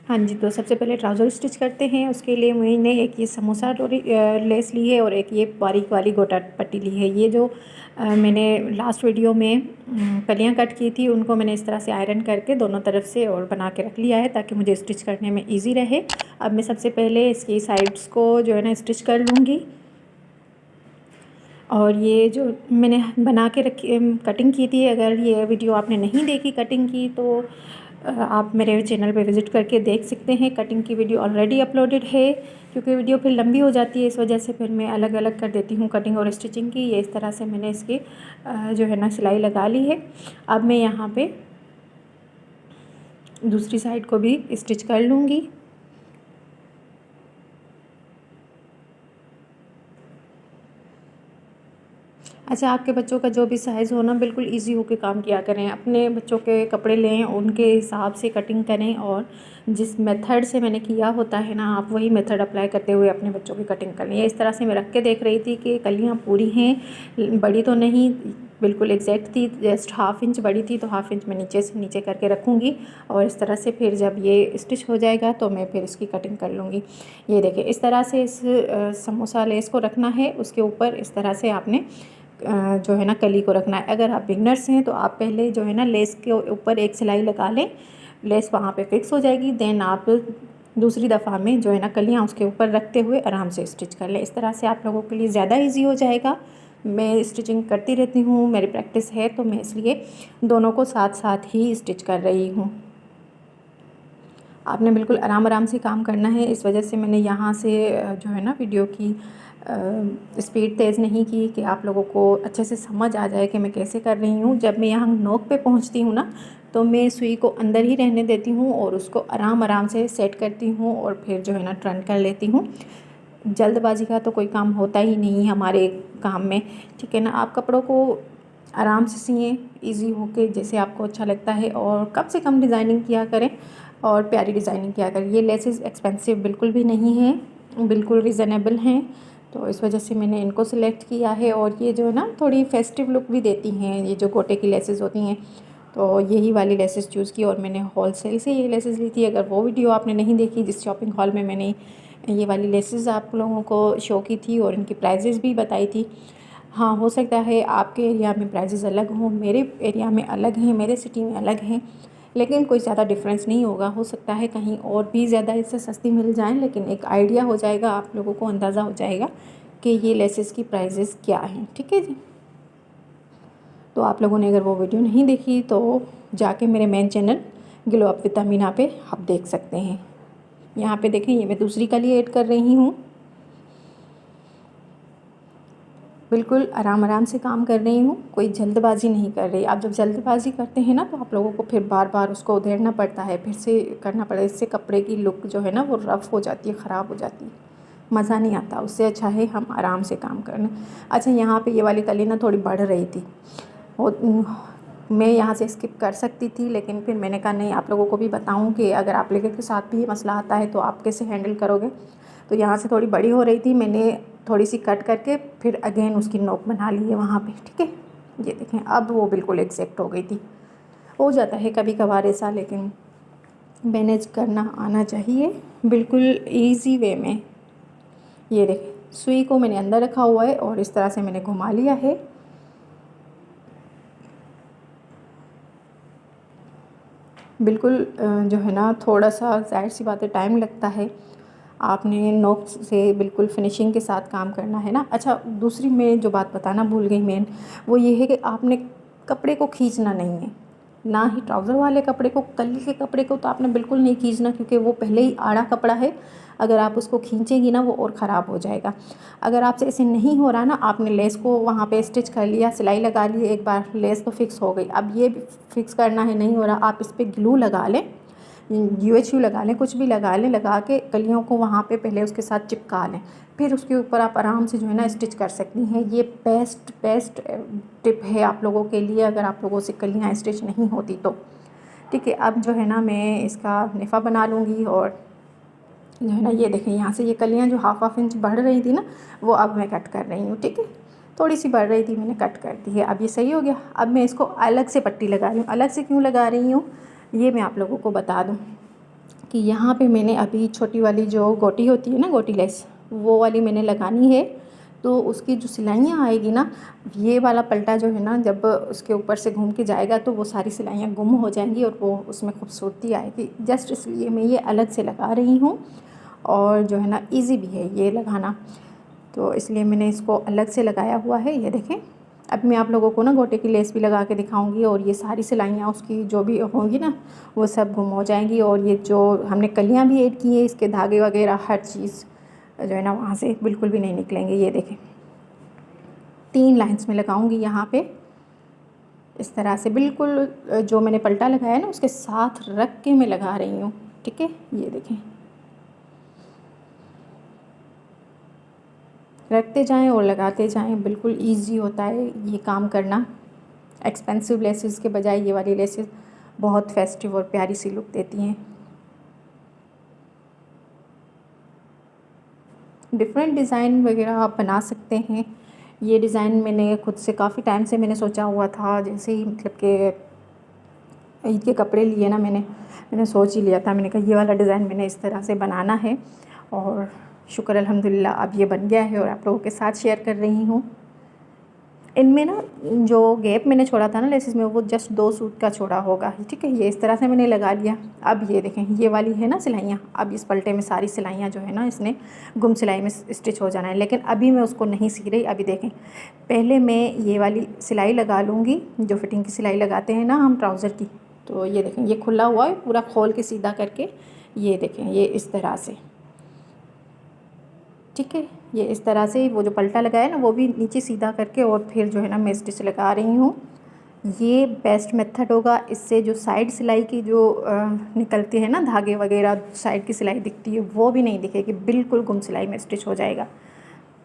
हाँ जी, तो सबसे पहले ट्राउज़र स्टिच करते हैं। उसके लिए मैंने एक ये समोसा डोरी लेस ली है और एक ये बारीक वाली गोटा पट्टी ली है। ये जो मैंने लास्ट वीडियो में कलियाँ कट की थी, उनको मैंने इस तरह से आयरन करके दोनों तरफ से और बना के रख लिया है ताकि मुझे स्टिच करने में ईज़ी रहे। अब मैं सबसे पहले इसकी साइड्स को जो है ना स्टिच कर लूँगी। और ये जो मैंने बना के रखी कटिंग की थी, अगर ये वीडियो आपने नहीं देखी कटिंग की तो आप मेरे चैनल पे विज़िट करके देख सकते हैं। कटिंग की वीडियो ऑलरेडी अपलोडेड है। क्योंकि वीडियो फिर लंबी हो जाती है, इस वजह से फिर मैं अलग अलग कर देती हूँ कटिंग और स्टिचिंग की। ये इस तरह से मैंने इसकी जो है ना सिलाई लगा ली है। अब मैं यहाँ पे दूसरी साइड को भी स्टिच कर लूँगी। अच्छा, आपके बच्चों का जो भी साइज़ हो ना, बिल्कुल ईज़ी होके काम किया करें। अपने बच्चों के कपड़े लें, उनके हिसाब से कटिंग करें और जिस मेथड से मैंने किया होता है ना, आप वही मेथड अप्लाई करते हुए अपने बच्चों की कटिंग करें। ये इस तरह से मैं रख के देख रही थी कि कलियाँ पूरी हैं, बड़ी तो नहीं, बिल्कुल एग्जैक्ट थी, जस्ट हाफ़ इंच बड़ी थी, तो हाफ़ इंच मैं नीचे से नीचे करके रखूँगी और इस तरह से फिर जब ये स्टिच हो जाएगा तो मैं फिर इसकी कटिंग कर लूँगी। ये देखिए, इस तरह से इस समोसा लेस को रखना है। उसके ऊपर इस तरह से आपने जो है ना कली को रखना है। अगर आप बिगनर्स हैं तो आप पहले जो है ना लेस के ऊपर एक सिलाई लगा लें, लेस वहाँ पे फिक्स हो जाएगी। देन आप दूसरी दफ़ा में जो है ना कलियाँ उसके ऊपर रखते हुए आराम से स्टिच कर लें। इस तरह से आप लोगों के लिए ज़्यादा इजी हो जाएगा। मैं स्टिचिंग करती रहती हूँ, मेरी प्रैक्टिस है, तो मैं इसलिए दोनों को साथ साथ ही स्टिच कर रही हूँ। आपने बिल्कुल आराम आराम से काम करना है। इस वजह से मैंने यहाँ से जो है ना वीडियो की स्पीड तेज़ नहीं की कि आप लोगों को अच्छे से समझ आ जाए कि मैं कैसे कर रही हूँ। जब मैं यहाँ नोक पे पहुँचती हूँ ना, तो मैं सुई को अंदर ही रहने देती हूँ और उसको आराम आराम से सेट करती हूँ और फिर जो है ना टर्न कर लेती हूँ। जल्दबाजी का तो कोई काम होता ही नहीं हमारे काम में, ठीक है ना। आप कपड़ों को आराम से सिएं, इजी होके, जैसे आपको अच्छा लगता है, और कम से कम डिज़ाइनिंग किया करें और प्यारी डिज़ाइनिंग किया करें। ये लेसेस एक्सपेंसिव बिल्कुल भी नहीं हैं, बिल्कुल रीज़नेबल हैं, तो इस वजह से मैंने इनको सिलेक्ट किया है। और ये जो है ना थोड़ी फेस्टिव लुक भी देती हैं, ये जो गोटे की लेसेस होती हैं, तो यही वाली लेसेस चूज़ की और मैंने होलसेल से ये लेसेस ली थी। अगर वो वीडियो आपने नहीं देखी जिस शॉपिंग हॉल में मैंने ये वाली लेसेस आप लोगों को शो की थी और इनकी प्राइजेज़ भी बताई थी, हाँ, हो सकता है आपके एरिया में प्राइजेज़ अलग हों, मेरे एरिया में अलग हैं, मेरे सिटी में अलग हैं, लेकिन कोई ज़्यादा डिफरेंस नहीं होगा। हो सकता है कहीं और भी ज़्यादा इससे सस्ती मिल जाएँ, लेकिन एक आइडिया हो जाएगा, आप लोगों को अंदाज़ा हो जाएगा कि ये लेसेस की प्राइजेज़ क्या हैं, ठीक है जी। तो आप लोगों ने अगर वो वीडियो नहीं देखी तो जाके मेरे main channel glow up with Amina पे आप देख सकते हैं। यहाँ पे देखें, ये मैं दूसरी कली ऐड कर रही हूँ। बिल्कुल आराम आराम से काम कर रही हूँ, कोई जल्दबाजी नहीं कर रही। आप जब जल्दबाजी करते हैं ना, तो आप लोगों को फिर बार बार उसको उधेड़ना पड़ता है, फिर से करना पड़ता है। इससे कपड़े की लुक जो है ना वो रफ़ हो जाती है, ख़राब हो जाती है, मज़ा नहीं आता। उससे अच्छा है हम आराम से काम कर लें। अच्छा, यहाँ पे ये वाली कली ना थोड़ी बढ़ रही थी, मैं यहाँ से स्किप कर सकती थी, लेकिन फिर मैंने कहा नहीं, आप लोगों को भी बताऊँ कि अगर आप लोगों के साथ भी ये मसला आता है तो आप कैसे हैंडल करोगे। तो यहाँ से थोड़ी बड़ी हो रही थी, मैंने थोड़ी सी कट करके फिर अगेन उसकी नोक बना ली है वहाँ पे, ठीक है। ये देखें, अब वो बिल्कुल एग्जैक्ट हो गई थी। हो जाता है कभी कभार ऐसा, लेकिन मैनेज करना आना चाहिए बिल्कुल ईजी वे में। ये देखें, सुई को मैंने अंदर रखा हुआ है और इस तरह से मैंने घुमा लिया है। बिल्कुल जो है ना थोड़ा सा, ज़ाहिर सी बात है, टाइम लगता है। आपने नोक से बिल्कुल फिनिशिंग के साथ काम करना है ना। अच्छा, दूसरी मैं जो बात बताना भूल गई मेन, वो ये है कि आपने कपड़े को खींचना नहीं है, ना ही ट्राउज़र वाले कपड़े को, कली के कपड़े को तो आपने बिल्कुल नहीं खींचना, क्योंकि वो पहले ही आड़ा कपड़ा है। अगर आप उसको खींचेंगी ना वो और ख़राब हो जाएगा। अगर आपसे ऐसे नहीं हो रहा ना, आपने लेस को वहाँ पे स्टिच कर लिया, सिलाई लगा ली, एक बार लेस तो फिक्स हो गई, अब ये फिक्स करना है, नहीं हो रहा, आप इस पर ग्लू लगा लें, UHU लगा लें, कुछ भी लगा लें, लगा के कलियों को वहाँ पे पहले उसके साथ चिपका लें, फिर उसके ऊपर आप आराम से जो है ना स्टिच कर सकती हैं। ये बेस्ट टिप है आप लोगों के लिए, अगर आप लोगों से कलियाँ स्टिच नहीं होती तो, ठीक है। अब जो है ना मैं इसका नेफ़ा बना लूँगी और जो है ना, ये देखें, यहाँ से ये कलियाँ जो हाफ इंच बढ़ रही थी ना, वो अब मैं कट कर रही हूँ, ठीक है। थोड़ी सी बढ़ रही थी, मैंने कट कर दी है, अब ये सही हो गया। अब मैं इसको अलग से पट्टी लगा रही हूँ। अलग से क्यों लगा रही हूँ ये मैं आप लोगों को बता दूँ। कि यहाँ पे मैंने अभी छोटी वाली जो गोटी होती है ना, गोटी लेस, वो वाली मैंने लगानी है। तो उसकी जो सिलाइयाँ आएगी ना, ये वाला पलटा जो है ना, जब उसके ऊपर से घूम के जाएगा तो वो सारी सिलाइयाँ गुम हो जाएंगी और वो उसमें खूबसूरती आएगी। जस्ट इसलिए मैं ये अलग से लगा रही हूँ, और जो है ना इजी भी है ये लगाना, तो इसलिए मैंने इसको अलग से लगाया हुआ है। ये देखें, अब मैं आप लोगों को ना गोटे की लेस भी लगा के दिखाऊंगी, और ये सारी सिलाइयाँ उसकी जो भी होंगी ना, वो सब गुम हो जाएंगी। और ये जो हमने कलियाँ भी ऐड की है, इसके धागे वगैरह हर चीज़ जो है ना वहाँ से बिल्कुल भी नहीं निकलेंगे। ये देखें, 3 लाइंस में लगाऊंगी यहाँ पे, इस तरह से बिल्कुल जो मैंने पलटा लगाया है ना उसके साथ रख के मैं लगा रही हूँ। ठीक है, ये देखें, रखते जाएं और लगाते जाएं, बिल्कुल इजी होता है ये काम करना। एक्सपेंसिव लेसेस के बजाय ये वाली लेसेस बहुत फेस्टिव और प्यारी सी लुक देती हैं। डिफरेंट डिज़ाइन वगैरह आप बना सकते हैं। ये डिज़ाइन मैंने खुद से काफ़ी टाइम से मैंने सोचा हुआ था, जैसे ही मतलब कि ईद के कपड़े लिए ना, मैंने सोच ही लिया था, मैंने कहा ये वाला डिज़ाइन मैंने इस तरह से बनाना है, और शुक्र अल्हम्दुलिल्लाह अब ये बन गया है और आप लोगों के साथ शेयर कर रही हूँ। इनमें ना जो गैप मैंने छोड़ा था ना लेसेस में, वो जस्ट 2 सूत का छोड़ा होगा। ठीक है, ये इस तरह से मैंने लगा लिया। अब ये देखें, ये वाली है ना सिलाइयाँ, अब इस पलटे में सारी सिलाइयाँ जो है ना इसने गुम सिलाई में स्टिच हो जाना है, लेकिन अभी मैं उसको नहीं सी रही। अभी देखें, पहले मैं ये वाली सिलाई लगा लूँगी, जो फिटिंग की सिलाई लगाते हैं ना हम ट्राउज़र की। तो ये देखें, ये खुला हुआ है, पूरा खोल के सीधा करके, ये देखें, ये इस तरह से। ठीक है, ये इस तरह से वो जो पलटा लगाया ना वो भी नीचे सीधा करके, और फिर जो है ना मैं स्टिच लगा रही हूँ। ये बेस्ट मेथड होगा। इससे जो साइड सिलाई की जो निकलती है ना धागे वगैरह, साइड की सिलाई दिखती है वो भी नहीं दिखेगी, बिल्कुल गुम सिलाई में स्टिच हो जाएगा।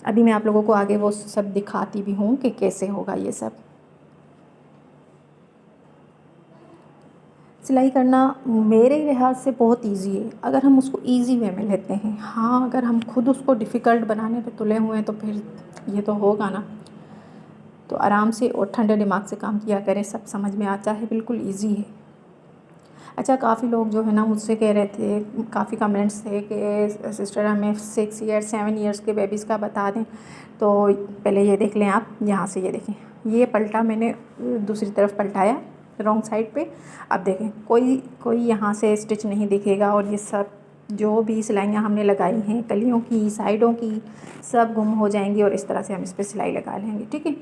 अभी मैं आप लोगों को आगे वो सब दिखाती भी हूँ कि कैसे होगा ये सब। सिलाई करना मेरे लिहाज से बहुत इजी है, अगर हम उसको इजी वे में लेते हैं। हाँ, अगर हम खुद उसको डिफ़िकल्ट बनाने पे तुले हुए हैं तो फिर ये तो होगा ना। तो आराम से और ठंडे दिमाग से काम किया करें, सब समझ में आता है, बिल्कुल इजी है। अच्छा, काफ़ी लोग जो है ना मुझसे कह रहे थे, काफ़ी कमेंट्स थे कि सिस्टर हमें 6 ईयर्स 7 ईयर्स के बेबीज़ का बता दें। तो पहले ये देख लें आप, यहाँ से ये देखें, ये पलटा मैंने दूसरी तरफ पलटाया रॉन्ग साइड पे। अब देखें, कोई यहाँ से स्टिच नहीं दिखेगा, और ये सब जो भी सिलाइयाँ हमने लगाई हैं कलियों की, साइडों की, सब गुम हो जाएंगी, और इस तरह से हम इस पर सिलाई लगा लेंगे। ठीक है,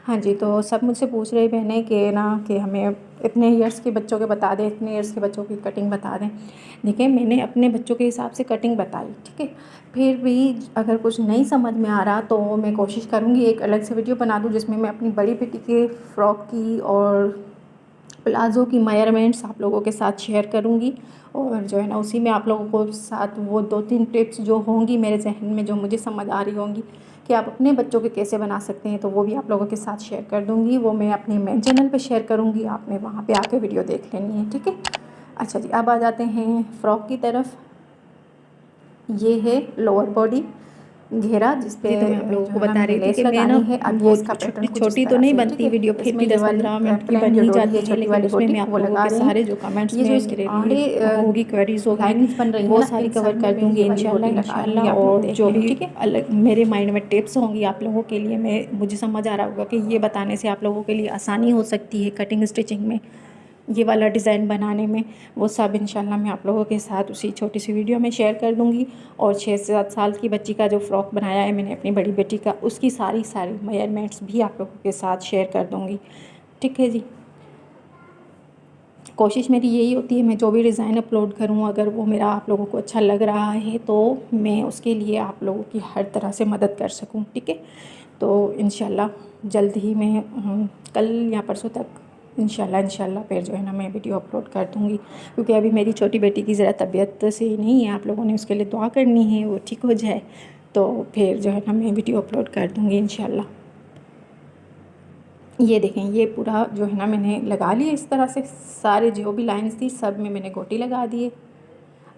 हाँ जी। तो सब मुझसे पूछ रहे बहनें कि ना कि हमें इतने ईयर्स के बच्चों के बता दें, इतने ईयर्स के बच्चों की कटिंग बता दें। देखिए, मैंने अपने बच्चों के हिसाब से कटिंग बताई, ठीक है। फिर भी अगर कुछ नहीं समझ में आ रहा तो मैं कोशिश करूँगी एक अलग से वीडियो बना दूँ, जिसमें मैं अपनी बड़ी बेटी के फ़्रॉक की और प्लाज़ो की मेजरमेंट्स आप लोगों के साथ शेयर करूँगी, और जो है ना उसी में आप लोगों को साथ वो 2-3 टिप्स जो होंगी मेरे जहन में, जो मुझे समझ आ रही होंगी कि आप अपने बच्चों के कैसे बना सकते हैं, तो वो भी आप लोगों के साथ शेयर कर दूँगी। वो मैं अपने मेन चैनल पे शेयर करूँगी, आपने वहाँ पे आके वीडियो देख लेनी है। ठीक है, अच्छा जी, अब आ जाते हैं फ़्रॉक की तरफ। ये है लोअर बॉडी घेरा, जिस पे तो मैं आप लोगों को जो है ना बता मैंने रही थी लेस कि मैं ना लगानी है। अब ये वो इसका पैटर्न कुछ इस छोटी तो तरह नहीं से, ठीक बनती है। वीडियो, फिर इसमें भी ये वाली 10-15 मिनट की प्लेन बन जो ही डोरी जाती है, है, छोटी लेकिन वाली उसमें गोटी, मैं आप वो लोगों लगा के रही सारे हूँ। जो कमेंट्स ये जो में इसकी मेरे आड़े लिए होगी, क्वेरीज होगी, लाइनिंग्स बन रही है वो ना, सारी इन कवर सब में कर मैं दूंगी ये वाली गोटी इंशाल्लाह लगा लूँगी, इंशाल्लाह। आप लोग और देख जो लें। भी ठीक है, अलग मेरे माइंड में टिप्स होंगी आप लोगों के लिए, मुझे समझ आ रहा होगा कि ये बताने से आप लोगों के लिए आसानी हो सकती है कटिंग स्टिचिंग में, ये वाला डिज़ाइन बनाने में, वो सब इंशाल्लाह मैं आप लोगों के साथ उसी छोटी सी वीडियो में शेयर कर दूंगी। और 6 से 7 साल की बच्ची का जो फ़्रॉक बनाया है मैंने अपनी बड़ी बेटी का, उसकी सारी मेजरमेंट्स भी आप लोगों के साथ शेयर कर दूंगी। ठीक है जी, कोशिश मेरी यही होती है, मैं जो भी डिज़ाइन अपलोड करूँ अगर वो मेरा आप लोगों को अच्छा लग रहा है तो मैं उसके लिए आप लोगों की हर तरह से मदद कर सकूँ। ठीक है, तो इंशाल्लाह जल्द ही मैं कल या परसों तक इंशाल्लाह फिर जो है ना मैं वीडियो अपलोड कर दूँगी, क्योंकि अभी मेरी छोटी बेटी की ज़रा तबीयत सही नहीं है, आप लोगों ने उसके लिए दुआ करनी है, वो ठीक हो जाए तो फिर जो है ना मैं वीडियो अपलोड कर दूँगी इंशाल्लाह। ये देखें, ये पूरा जो है ना मैंने लगा लिया इस तरह से, सारे जो भी लाइंस थी सब में मैंने गोटी लगा दी है।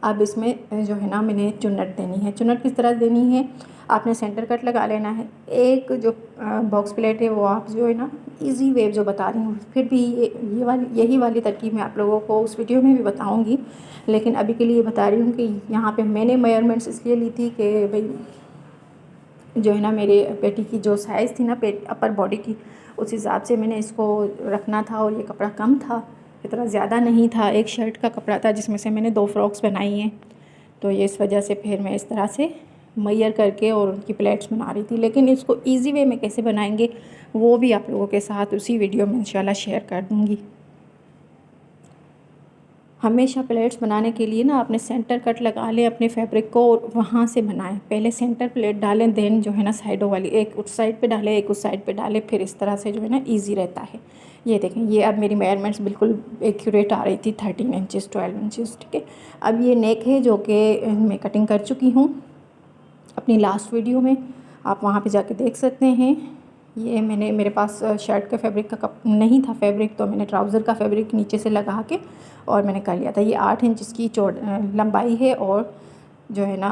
अब इसमें जो है ना मैंने चुन्नट देनी है। चुन्नट किस तरह देनी है, आपने सेंटर कट लगा लेना है। एक जो बॉक्स प्लेट है वो आप जो है ना इजी वे जो बता रही हूँ, फिर भी यही वाली तरकीब मैं आप लोगों को उस वीडियो में भी बताऊँगी, लेकिन अभी के लिए बता रही हूँ कि यहाँ पे मैंने मेजरमेंट्स इसलिए ली थी कि भाई जो है ना मेरे पेटी की जो साइज़ थी ना पेट अपर बॉडी की, उस हिसाब से मैंने इसको रखना था। और ये कपड़ा कम था, इतना ज़्यादा नहीं था, एक शर्ट का कपड़ा था जिसमें से मैंने 2 फ्रॉक्स बनाई हैं। तो ये इस वजह से फिर मैं इस तरह से मेजर करके और उनकी प्लेट्स बना रही थी। लेकिन इसको ईज़ी वे में कैसे बनाएंगे वो भी आप लोगों के साथ उसी वीडियो में इंशाल्लाह शेयर कर दूँगी। हमेशा प्लेट्स बनाने के लिए ना आपने सेंटर कट लगा लें अपने फैब्रिक को और वहाँ से बनाएं। पहले सेंटर प्लेट डालें, देन जो है ना साइडों वाली एक उस साइड पे डालें, एक उस साइड पे डालें, फिर इस तरह से जो है ना इजी रहता है। ये देखें, ये अब मेरी मेजरमेंट्स बिल्कुल एक्यूरेट आ रही थी, 13 इंचज़ 12 इंचज़, ठीक है। अब ये नेक है जो कि मैं कटिंग कर चुकी हूँ अपनी लास्ट वीडियो में, आप वहाँ पर जाके देख सकते हैं। ये मेरे पास शर्ट का फैब्रिक का कप नहीं था फैब्रिक, तो मैंने ट्राउज़र का फैब्रिक नीचे से लगा के और मैंने कर लिया था। ये 8 इंच इसकी लंबाई है और जो है ना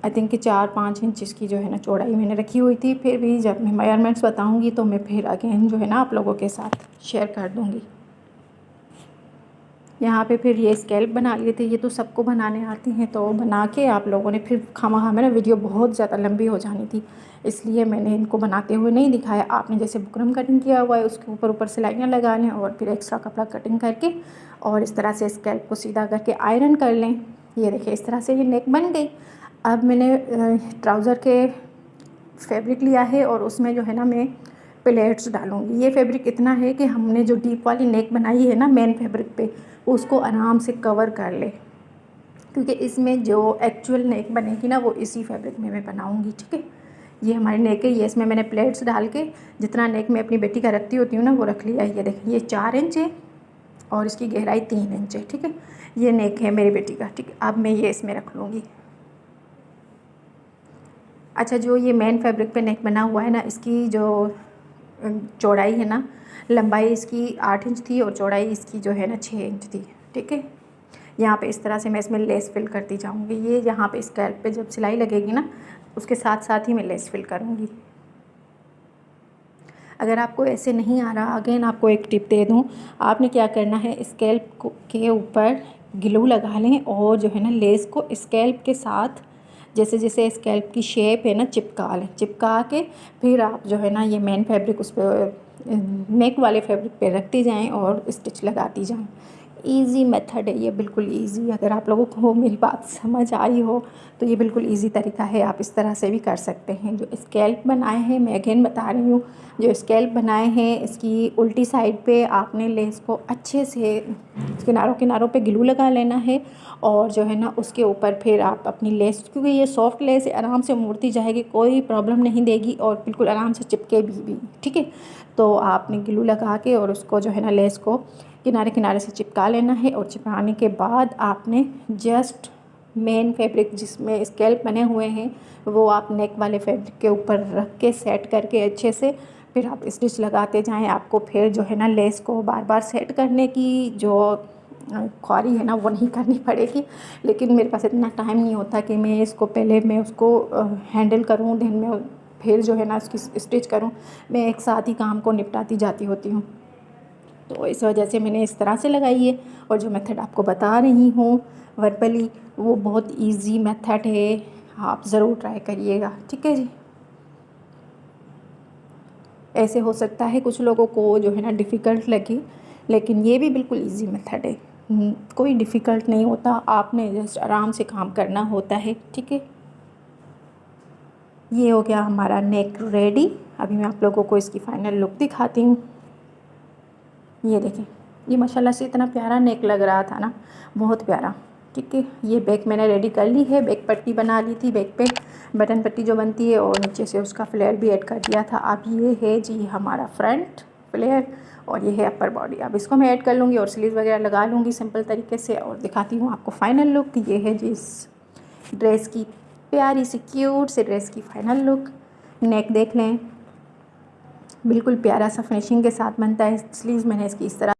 आई थिंक कि 4-5 इंच इसकी जो है ना चौड़ाई मैंने रखी हुई थी। फिर भी जब मैं मेजरमेंट्स बताऊंगी तो मैं फिर अगेन जो है ना आप लोगों के साथ शेयर कर दूंगी। यहाँ पे फिर ये स्कैल्प बना लिए थे, ये तो सबको बनाने आती हैं, तो बना के आप लोगों ने फिर खामखा मेरा वीडियो बहुत ज़्यादा लंबी हो जानी थी, इसलिए मैंने इनको बनाते हुए नहीं दिखाया। आपने जैसे बुकरम कटिंग किया हुआ है उसके ऊपर सिलाइयाँ लगा लें और फिर एक्स्ट्रा कपड़ा कटिंग करके और इस तरह से स्कैल्प को सीधा करके आयरन कर लें। ये देखिए इस तरह से ये नेक बन गई। अब मैंने ट्राउज़र के फैब्रिक लिया है और उसमें जो है ना मैं प्लेट्स डालूँगी। ये फैब्रिक इतना है कि हमने जो डीप वाली नेक बनाई है ना मेन फैब्रिक पे, उसको आराम से कवर कर ले, क्योंकि इसमें जो एक्चुअल नेक बनेगी ना वो इसी फैब्रिक में मैं बनाऊँगी, ठीक है। ये हमारी नेक है, ये इसमें मैंने प्लेट्स डाल के जितना नेक मैं अपनी बेटी का रखती होती हूँ ना वो रख लिया है। ये देखिए ये 4 इंच है और इसकी गहराई 3 इंच है, ठीक है। ये नेक है मेरी बेटी का, ठीक है। अब मैं ये इसमें रख लूँगी। अच्छा, जो ये मेन फैब्रिक पे नेक बना हुआ है ना, इसकी जो चौड़ाई है ना, लंबाई इसकी 8 इंच थी और चौड़ाई इसकी जो है ना 6 इंच थी, ठीक है। यहाँ पे इस तरह से मैं इसमें लेस फिल करती जाऊँगी। ये यहाँ पे स्कैल्प पे जब सिलाई लगेगी ना उसके साथ साथ ही मैं लेस फिल करूँगी। अगर आपको ऐसे नहीं आ रहा, अगेन आपको एक टिप दे दूँ, आपने क्या करना है, स्कैल्प के ऊपर ग्लू लगा लें और जो है ना लेस को स्कैल्प के साथ जैसे जैसे स्कैल्प की शेप है ना चिपका लें। चिपका के फिर आप जो है ना ये मेन फैब्रिक उस पर नेक वाले फैब्रिक पे रखती जाएं और स्टिच लगाती जाएं। ईज़ी मेथड है ये, बिल्कुल ईज़ी। अगर आप लोगों को मेरी बात समझ आई हो तो ये बिल्कुल ईज़ी तरीका है, आप इस तरह से भी कर सकते हैं। जो स्कैल्प बनाए हैं, मैं अगेन बता रही हूँ, जो स्कैल्प बनाए हैं इसकी उल्टी साइड पे आपने लेस को अच्छे से किनारों पे ग्लू लगा लेना है और जो है ना उसके ऊपर फिर आप अपनी लेस, क्योंकि ये सॉफ्ट लेस है, आराम से मुड़ती जाएगी, कोई प्रॉब्लम नहीं देगी और बिल्कुल आराम से चिपके भी, ठीक है। तो आपने ग्लू लगा के और उसको जो है ना लेस को किनारे से चिपका लेना है और चिपकाने के बाद आपने जस्ट मेन फैब्रिक जिसमें स्कैल्प बने हुए हैं वो आप नेक वाले फैब्रिक के ऊपर रख के सेट करके अच्छे से फिर आप स्टिच लगाते जाएं। आपको फिर जो है ना लेस को बार बार सेट करने की जो ख्वारी है ना वो नहीं करनी पड़ेगी, लेकिन मेरे पास इतना टाइम नहीं होता कि मैं इसको पहले मैं उसको हैंडल करूँ, दिन में फिर जो है ना उसकी स्टिच करूँ। मैं एक साथ ही काम को निपटाती जाती होती हूँ, तो इस वजह से मैंने इस तरह से लगाई है। और जो मेथड आपको बता रही हूँ वर्बली, वो बहुत इजी मेथड है, आप ज़रूर ट्राई करिएगा, ठीक है जी। ऐसे हो सकता है कुछ लोगों को जो है ना डिफ़िकल्ट लगे, लेकिन ये भी बिल्कुल इजी मेथड है, कोई डिफ़िकल्ट नहीं होता, आपने जस्ट आराम से काम करना होता है, ठीक है। ये हो गया हमारा नेक रेडी। अभी मैं आप लोगों को इसकी फ़ाइनल लुक दिखाती हूँ। ये देखें, ये माशाल्लाह से इतना प्यारा नेक लग रहा था ना, बहुत प्यारा, ठीक है। ये बैक मैंने रेडी कर ली है, बैक पट्टी बना ली थी, बैक पे बटन पट्टी जो बनती है और नीचे से उसका फ्लेयर भी ऐड कर दिया था। अब ये है जी हमारा फ्रंट फ्लेयर और ये है अपर बॉडी। अब इसको मैं ऐड कर लूँगी और स्लीव वगैरह लगा लूँगी सिंपल तरीके से और दिखाती हूँ आपको फ़ाइनल लुक। ये है जी इस ड्रेस की प्यारी सी क्यूट से ड्रेस की फ़ाइनल लुक। नेक देख लें, बिल्कुल प्यारा सा फिनिशिंग के साथ बनता है। स्लीव्स मैंने इसकी इस तरह